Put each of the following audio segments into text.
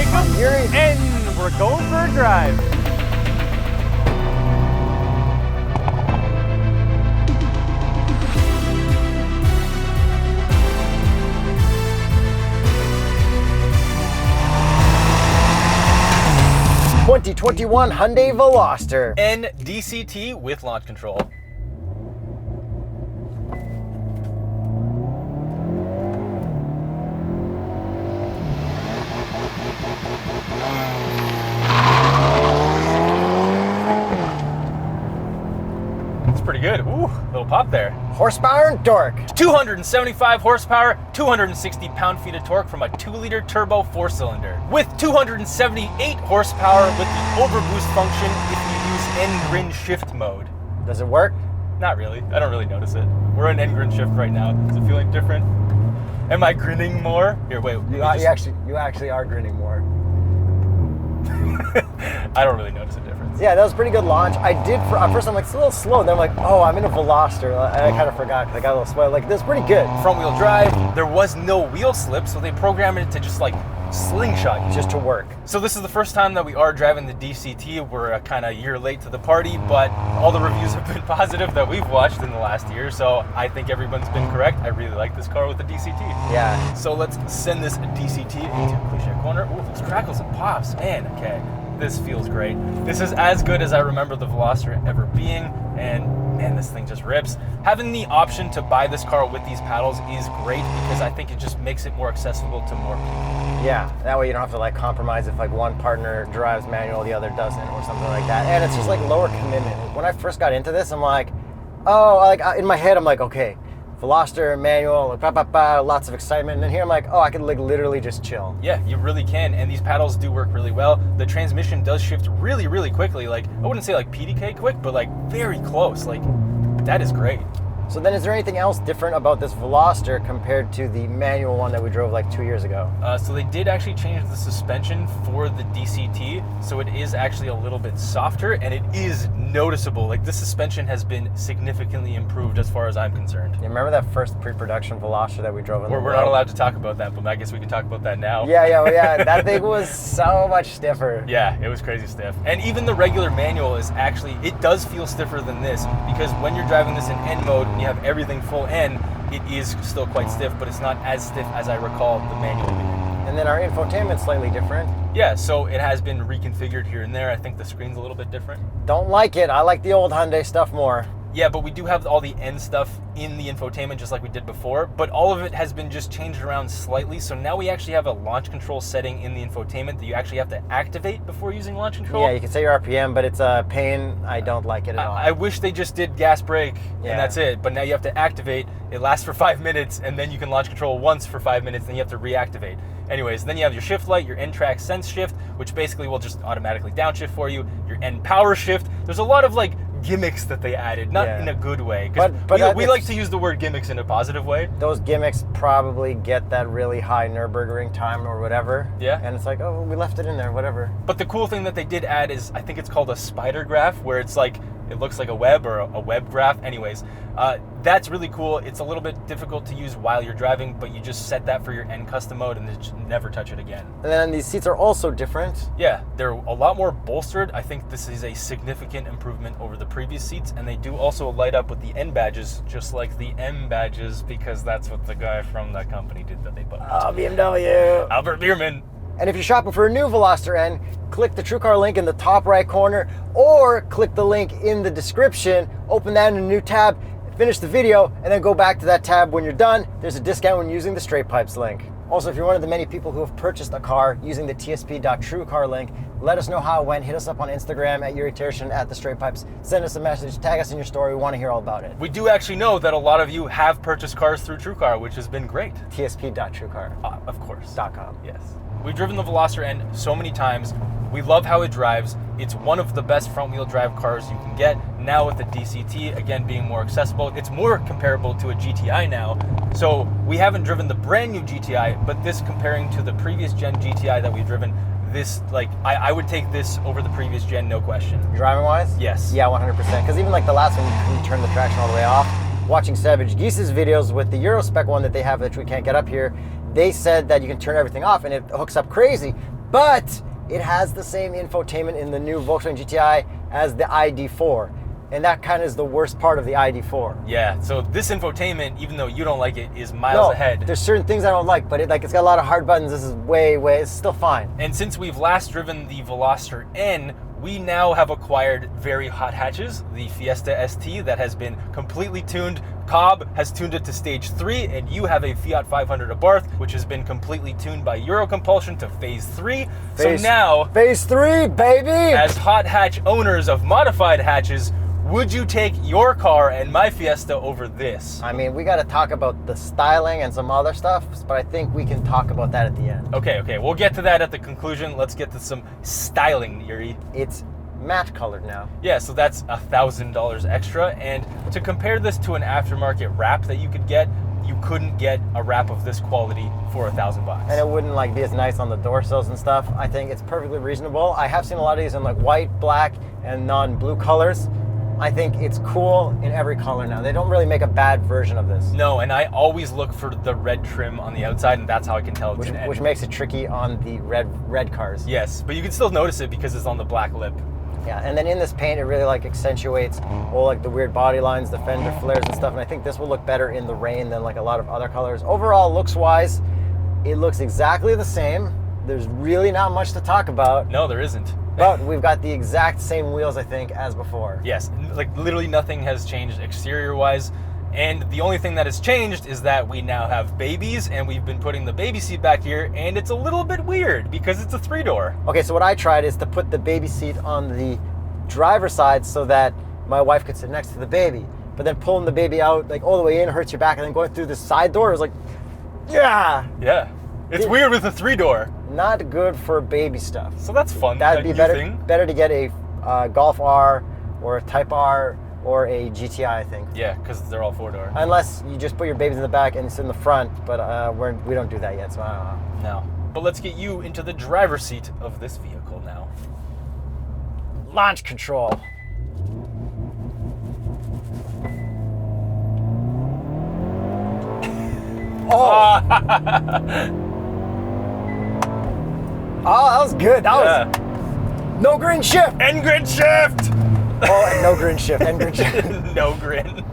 Jacob. I'm Yuri. And we're going for a drive. '21 Hyundai Veloster N DCT with launch control. It's pretty good. Ooh, little pop there. Horsepower and torque. 275 horsepower, 260 pound-feet of torque from a 2-liter turbo 4-cylinder. With 278 horsepower with the overboost function if you use N-Grin shift mode. Does it work? Not really. I don't really notice it. We're in N-Grin shift right now. Is it feeling different? Am I grinning more? Here, wait. You actually are grinning more. I don't really notice a difference. Yeah, that was a pretty good launch. I did, at first I'm like, it's a little slow. Then I'm like, oh, I'm in a Veloster. I kind of forgot because I got a little spoiled. Like, this is pretty good. Front wheel drive, there was no wheel slip, so they programmed it to just like slingshot you. Just to work. So this is the first time that we are driving the DCT. We're kind of a year late to the party, but all the reviews have been positive that we've watched in the last year, so I think everyone's been correct. I really like this car with the DCT. Yeah. So let's send this DCT into cliche corner. Ooh, those crackles and pops, man, okay. This feels great. This is as good as I remember the Veloster ever being, and man, this thing just rips. Having the option to buy this car with these paddles is great because I think it just makes it more accessible to more people. Yeah, that way you don't have to like compromise if like one partner drives manual, the other doesn't, or something like that. And it's just like lower commitment. When I first got into this, I'm like, oh, like in my head, I'm like, okay, Veloster, manual, lots of excitement. And then here I'm like, oh, I can like literally just chill. Yeah, you really can. And these paddles do work really well. The transmission does shift really, really quickly. Like, I wouldn't say like PDK quick, but like very close. Like, that is great. So then is there anything else different about this Veloster compared to the manual one that we drove like 2 years ago? So they did actually change the suspension for the DCT, so it is actually a little bit softer, and it is noticeable. Like, this suspension has been significantly improved as far as I'm concerned. You remember that first pre-production Veloster that we drove in the road? We're not allowed to talk about that, but I guess we can talk about that now. Yeah. That thing was so much stiffer. Yeah, it was crazy stiff. And even the regular manual is actually, it does feel stiffer than this, because when you're driving this in N mode and you have everything full N, it is still quite stiff, but it's not as stiff as I recall the manual being. And then our infotainment's slightly different. Yeah, so it has been reconfigured here and there. I think the screen's a little bit different. Don't like it. I like the old Hyundai stuff more. Yeah, but we do have all the N stuff in the infotainment just like we did before, but all of it has been just changed around slightly. So now we actually have a launch control setting in the infotainment that you actually have to activate before using launch control. Yeah, you can say your RPM, but it's a pain. I don't like it at all. I wish they just did gas brake and that's it, but now you have to activate. It lasts for 5 minutes, and then you can launch control once for 5 minutes, then you have to reactivate. Anyways, then you have your shift light, your N-Track sense shift, which basically will just automatically downshift for you, your N power shift. There's a lot of like gimmicks that they added, not in a good way. But we like to use the word gimmicks in a positive way. Those gimmicks probably get that really high Nürburgring time or whatever. Yeah. And it's like, oh, we left it in there, whatever. But the cool thing that they did add is, I think it's called a spider graph, where it's like, it looks like a web or a web graph. Anyways, that's really cool. It's a little bit difficult to use while you're driving, but you just set that for your N custom mode and then just never touch it again. And then these seats are also different. Yeah, they're a lot more bolstered. I think this is a significant improvement over the previous seats, and they do also light up with the N badges, just like the M badges, because that's what the guy from that company did that they put on. Oh, BMW. Albert Bierman. And if you're shopping for a new Veloster N, click the TrueCar link in the top right corner, or click the link in the description, open that in a new tab, finish the video, and then go back to that tab when you're done. There's a discount when using the TheStraightPipes link. Also, if you're one of the many people who have purchased a car using the tsp.truecar link, let us know how it went. Hit us up on Instagram at Yuri Tershin, at TheStraightPipes. Send us a message, tag us in your story. We want to hear all about it. We do actually know that a lot of you have purchased cars through TrueCar, which has been great. tsp.truecar. Of course. .com. Yes. We've driven the Veloster N so many times. We love how it drives. It's one of the best front-wheel drive cars you can get. Now with the DCT, again, being more accessible, it's more comparable to a GTI now. So we haven't driven the brand new GTI, but this comparing to the previous gen GTI that we've driven, this, like, I would take this over the previous gen, no question. Driving-wise? Yes. Yeah, 100%. Because even like the last one, you couldn't turn the traction all the way off. Watching Savage Geese's videos with the Euro spec one that they have, which we can't get up here, they said that you can turn everything off and it hooks up crazy. but it has the same infotainment in the new Volkswagen GTI as the ID4. And that kind of is the worst part of the ID4. Yeah, so this infotainment, even though you don't like it, is miles ahead. There's certain things I don't like, but it's got a lot of hard buttons. This is it's still fine. And since we've last driven the Veloster N, we now have acquired very hot hatches. The Fiesta ST that has been completely tuned. Cobb has tuned it to stage 3, and you have a Fiat 500 Abarth, which has been completely tuned by Eurocompulsion to phase 3. So now, phase 3, baby! As hot hatch owners of modified hatches, would you take your car and my Fiesta over this? I mean, we got to talk about the styling and some other stuff, but I think we can talk about that at the end. Okay, we'll get to that at the conclusion. Let's get to some styling, Yuri. It's matte colored now. Yeah, so that's $1,000 extra. And to compare this to an aftermarket wrap that you could get, you couldn't get a wrap of this quality for $1,000. And it wouldn't be as nice on the door sills and stuff. I think it's perfectly reasonable. I have seen a lot of these in white, black, and non-blue colors. I think it's cool in every color now. They don't really make a bad version of this. No, and I always look for the red trim on the outside, and that's how I can tell it's an N. Which makes it tricky on the red cars. Yes, but you can still notice it because it's on the black lip. Yeah, and then in this paint, it really accentuates all the weird body lines, the fender flares and stuff. And I think this will look better in the rain than a lot of other colors. Overall, looks-wise, it looks exactly the same. There's really not much to talk about. No, there isn't. But we've got the exact same wheels, I think, as before. Yes, literally nothing has changed exterior-wise. And the only thing that has changed is that we now have babies, and we've been putting the baby seat back here, and it's a little bit weird because it's a 3-door. Okay, so what I tried is to put the baby seat on the driver's side so that my wife could sit next to the baby. But then pulling the baby out all the way in hurts your back, and then going through the side door, it was Yeah. It's weird with a 3-door. Not good for baby stuff. So that's fun. That'd be better to get a Golf R or a Type R or a GTI, I think. Yeah, because they're all 4-door. Unless you just put your babies in the back and sit in the front, but we don't do that yet, so I don't know. No. But let's get you into the driver's seat of this vehicle now. Launch control. Oh! Oh, that was good. That was no grin shift. End grin shift. Oh, and no grin shift. End grin shift. No grin.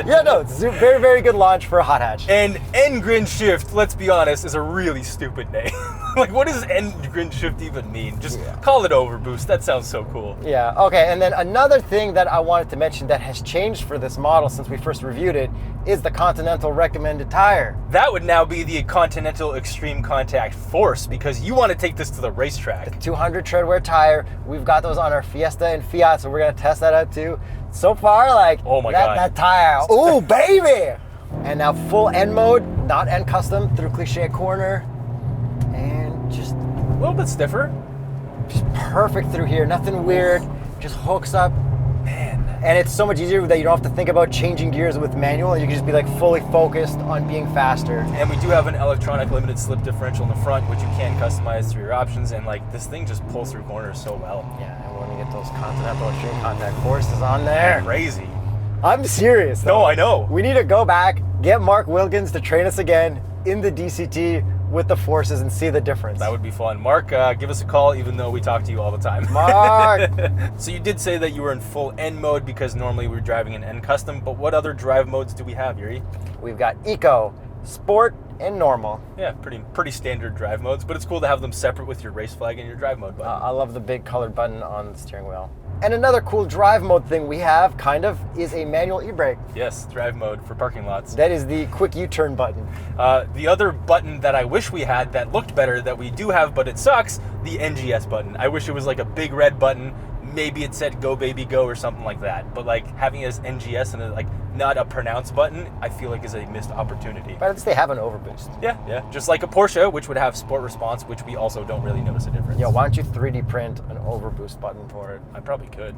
Yeah, no, it's a very, very good launch for a hot hatch. And end grin shift, let's be honest, is a really stupid name. What does end grin shift even mean? Just call it overboost. That sounds so cool. Yeah, okay, and then another thing that I wanted to mention that has changed for this model since we first reviewed it is the Continental recommended tire. That would now be the Continental Extreme Contact Force because you want to take this to the racetrack. The 200 treadwear tire, we've got those on our Fiesta and Fiat, so we're gonna test that out too. So far, oh my God. That tire, ooh, baby! And now full N mode, not N custom, through Cliche Corner, and just a little bit stiffer. Just perfect through here, nothing weird, just hooks up. Man. And it's so much easier that you don't have to think about changing gears with manual, and you can just be fully focused on being faster. And we do have an electronic limited slip differential in the front, which you can customize through your options, and this thing just pulls through corners so well. Yeah, and when you get those Continental Extreme Contact Forces on there. Crazy. I'm serious though. No, I know. We need to go back, get Mark Wilkins to train us again in the DCT with the Forces and see the difference. That would be fun. Mark, give us a call even though we talk to you all the time. Mark! So you did say that you were in full N mode because normally we're driving an N custom, but what other drive modes do we have, Yuri? We've got Eco, Sport, and Normal. Yeah, pretty standard drive modes, but it's cool to have them separate with your race flag and your drive mode button. I love the big colored button on the steering wheel. And another cool drive mode thing we have, is a manual e-brake. Yes, drive mode for parking lots. That is the quick U-turn button. The other button that I wish we had that looked better that we do have, but it sucks, the NGS button. I wish it was a big red button. Maybe it said go baby go or something like that. But having it as NGS and not a pronounced button, I feel is a missed opportunity. But at least they have an overboost. Yeah. Just like a Porsche, which would have sport response, which we also don't really notice a difference. Yo, why don't you 3D print an overboost button for it? I probably could.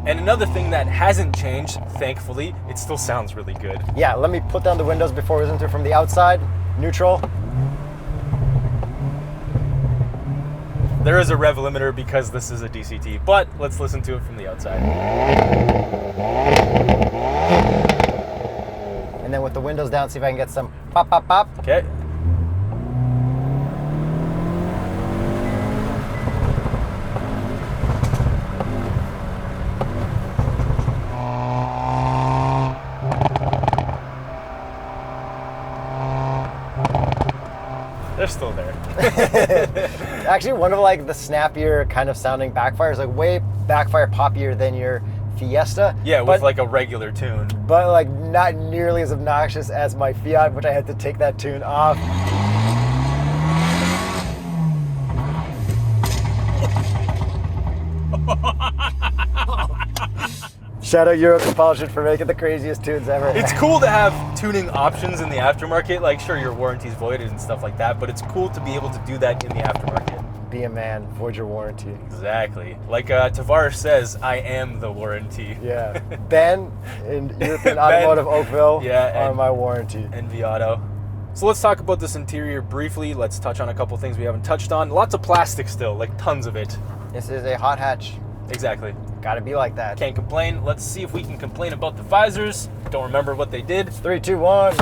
And another thing that hasn't changed, thankfully, it still sounds really good. Yeah, let me put down the windows before we listen to it from the outside. Neutral. There is a rev limiter because this is a DCT, but let's listen to it from the outside. And then with the windows down, see if I can get some pop, pop, pop. Okay. They're still there. Actually, one of like the snappier kind of sounding backfires, like way backfire poppier than your Fiesta. Yeah, with like a regular tune. But like not nearly as obnoxious as my Fiat, which I had to take that tune off. Shout out Euro Compulsion for making the craziest tunes ever. It's cool to have tuning options in the aftermarket. Like, sure, your warranty's voided and stuff like that, but it's cool to be able to do that in the aftermarket. Be a man, void your warranty. Exactly. Like Tavares says, I am the warranty. Yeah. Ben in European Automotive Oakville are my warranty. And Viato. So let's talk about this interior briefly. Let's touch on a couple things we haven't touched on. Lots of plastic still, like tons of it. This is a hot hatch. Exactly. Gotta be like that. Can't complain. Let's see if we can complain about the visors. Don't remember what they did. 3, 2, 1.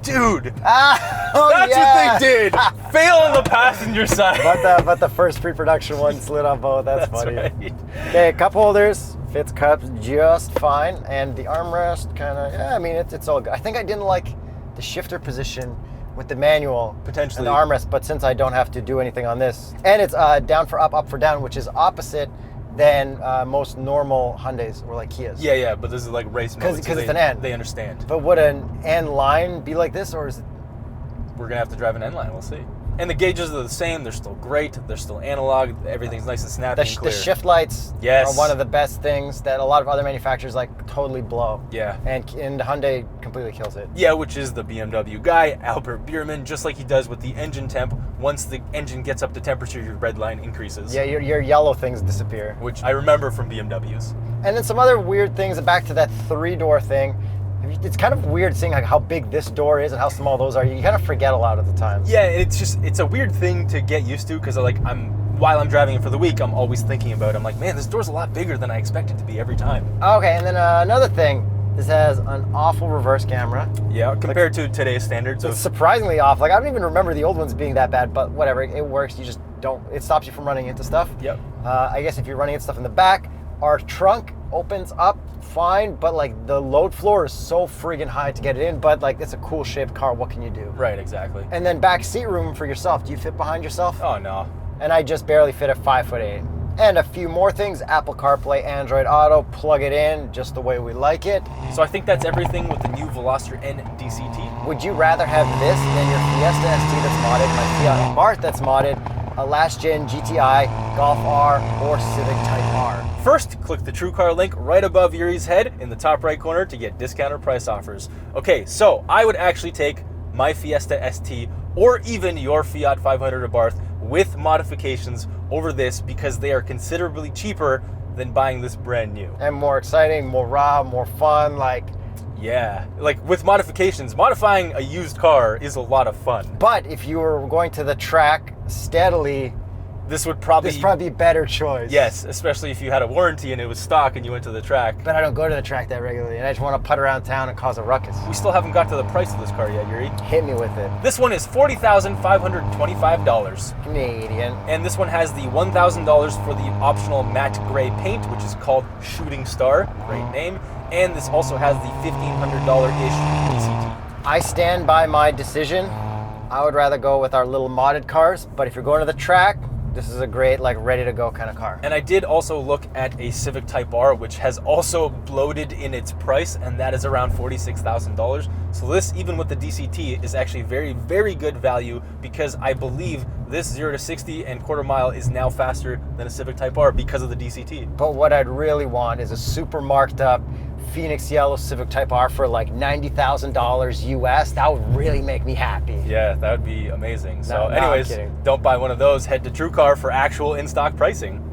Dude, that's what they did. Fail on the passenger side. But the first pre-production one slid on both. That's funny. Right. Okay, cup holders, fits cups just fine, and the armrest kind of. Yeah, I mean it's all good. I think I didn't like the shifter position with the manual, potentially, and the armrest. But since I don't have to do anything on this, and it's down for up, up for down, which is opposite than most normal Hyundais or like Kias. Yeah, but this is like race mode. Because it's an N. They understand. But would an N line be like this, or is it? We're gonna have to drive an N line. We'll see. And the gauges are the same. They're still great. They're still analog. Everything's nice and snappy and clear. The shift lights are one of the best things that a lot of other manufacturers like totally blow. Yeah. And Hyundai completely kills it. Yeah, which is the BMW guy, Albert Biermann, just like he does with the engine temp. Once the engine gets up to temperature, your red line increases. Yeah, your yellow things disappear. Which I remember from BMWs. And then some other weird things, back to that 3-door thing. It's kind of weird seeing like how big this door is and how small those are. You kind of forget a lot of the time. Yeah, it's a weird thing to get used to because while I'm driving it for the week, I'm always thinking about it. I'm like, man, this door's a lot bigger than I expect it to be every time. Okay, and then another thing. This has an awful reverse camera. Yeah, compared to today's standards. It's surprisingly off. Like, I don't even remember the old ones being that bad, but whatever, it works. You just don't, it stops you from running into stuff. Yep. I guess if you're running into stuff in the back, our trunk opens up fine, but like the load floor is so friggin' high to get it in, but like it's a cool shaped car. What can you do? Right, exactly. And then back seat room for yourself. Do you fit behind yourself? Oh, no. And I just barely fit at 5'8". And a few more things, Apple CarPlay, Android Auto, plug it in just the way we like it. So I think that's everything with the new Veloster N DCT. Would you rather have this than your Fiesta ST that's modded, my Fiat Abarth that's modded, a last-gen GTI, Golf R, or Civic Type R? First, click the TrueCar link right above Yuri's head in the top right corner to get discounted price offers. Okay, so I would actually take my Fiesta ST or even your Fiat 500 Abarth with modifications over this because they are considerably cheaper than buying this brand new. And more exciting, more raw, more fun, like... Yeah, like with modifications, modifying a used car is a lot of fun. But if you were going to the track steadily, this would probably be a better choice. Yes, especially if you had a warranty and it was stock and you went to the track. But I don't go to the track that regularly, and I just want to putt around town and cause a ruckus. We still haven't got to the price of this car yet, Yuri. Hit me with it. This one is $40,525. Canadian. And this one has the $1,000 for the optional matte gray paint, which is called Shooting Star. Great name. And this also has the $1,500-ish DCT. I stand by my decision. I would rather go with our little modded cars, but if you're going to the track, this is a great, like, ready-to-go kind of car. And I did also look at a Civic Type R, which has also bloated in its price, and that is around $46,000. So this, even with the DCT, is actually very, very good value because I believe this 0 to 60 and quarter mile is now faster than a Civic Type R because of the DCT. But what I'd really want is a super marked up Phoenix yellow Civic Type R for like $90,000 US. That would really make me happy. Yeah, that would be amazing. So No, anyways, I'm kidding. don't buy one of those. Head to TrueCar for actual in-stock pricing.